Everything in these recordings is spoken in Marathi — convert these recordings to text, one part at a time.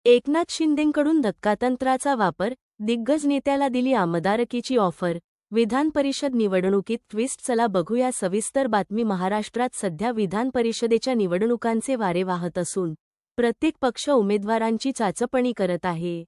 एकनाथ शिंदेंकडून धक्कातंत्राचा वापर, दिग्गज नेत्याला दिली आमदारकीची ऑफर, विधान परिषद निवडणुकीत ट्विस्ट. चला बघूया सविस्तर बातमी. महाराष्ट्रात सध्या विधान परिषदेच्या निवडणुकांचे वारे वाहत असून प्रत्येक पक्ष उमेदवारांची चाचपणी करत आहे.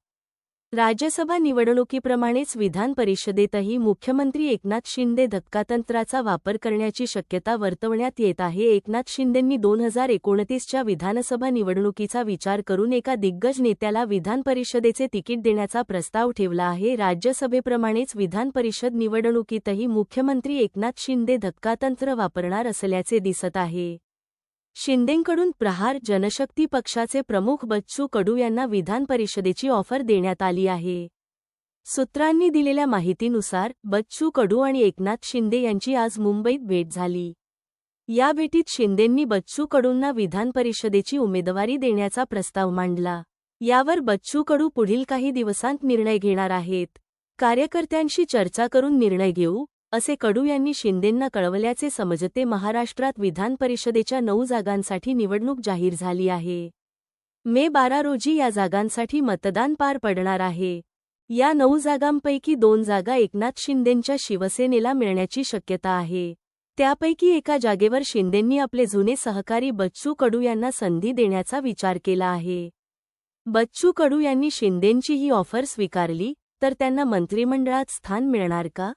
राज्यसभा निवडणुकीप्रमाणेच विधान परिषदेतही मुख्यमंत्री एकनाथ शिंदे धक्कातंत्राचा वापर करण्याची शक्यता वर्तवण्यात येत आहे. एकनाथ शिंदेंनी 2029च्या विधानसभा निवडणुकीचा विचार करून एका दिग्गज नेत्याला विधान परिषदेचे तिकीट देण्याचा प्रस्ताव ठेवला आहे. राज्यसभेप्रमाणेच विधान परिषद निवडणुकीतही मुख्यमंत्री एकनाथ शिंदे धक्कातंत्र वापरणार असल्याचे दिसत आहे. शिंदेंकडून प्रहार जनशक्ती पक्षाचे प्रमुख बच्चू कडू यांना विधान परिषदेची ऑफर देण्यात आली आहे. सूत्रांनी दिलेल्या माहितीनुसार बच्चू कडू आणि एकनाथ शिंदे यांची आज मुंबईत भेट झाली. या भेटीत शिंदेंनी बच्चू कडूंना विधान परिषदेची उमेदवारी देण्याचा प्रस्ताव मांडला. यावर बच्चू कडू पुढील काही दिवसांत निर्णय घेणार आहेत. कार्यकर्त्यांशी चर्चा करून निर्णय घेऊ, असे कडू यांनी शिंदेंना कळवल्याचे समजते. महाराष्ट्रात विधान परिषदेच्या 9 जागांसाठी निवडणूक जाहीर झाली आहे. मे 12 रोजी या जागांसाठी मतदान पार पडणार आहे. या 9 जागांपैकी 2 जागा एकनाथ शिंदेंच्या शिवसेनेला मिळण्याची शक्यता आहे. त्यापैकी एका जागेवर शिंदेंनी आपले जुने सहकारी बच्चू कडू यांना संधी देण्याचा विचार केला आहे. बच्चू कडू यांनी शिंदेंची ही ऑफर स्वीकारली तर त्यांना मंत्रिमंडळात स्थान मिळणार का?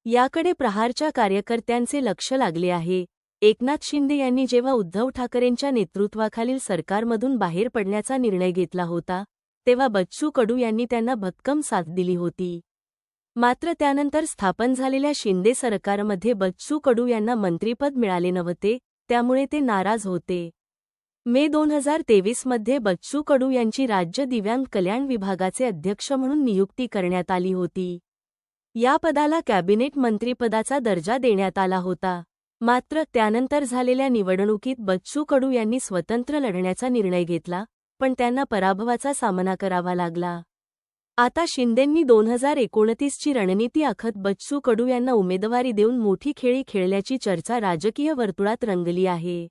याकडे प्रहारच्या कार्यकर्त्यांचे लक्ष लागले आहे. एकनाथ शिंदे यांनी जेव्हा उद्धव ठाकरेंच्या नेतृत्वाखालील सरकारमधून बाहेर पडण्याचा निर्णय घेतला होता, तेव्हा बच्चू कडू यांनी त्यांना भक्कम साथ दिली होती. मात्र त्यानंतर स्थापन झालेल्या शिंदे सरकारमध्ये बच्चू कडू यांना मंत्रिपद मिळाले नव्हते, त्यामुळे ते नाराज होते. मे 2023 मध्ये बच्चू कडू यांची राज्य दिव्यांग कल्याण विभागाचे अध्यक्ष म्हणून नियुक्ती करण्यात आली होती. या पदाला कॅबिनेट मंत्रिपदाचा दर्जा देण्यात आला होता. मात्र त्यानंतर झालेल्या निवडणुकीत बच्चू कडू यांनी स्वतंत्र लढण्याचा निर्णय घेतला, पण त्यांना पराभवाचा सामना करावा लागला. आता शिंदेंनी 2029ची रणनीती आखत बच्चू कडू यांना उमेदवारी देऊन मोठी खेळी खेळल्याची चर्चा राजकीय वर्तुळात रंगली आहे.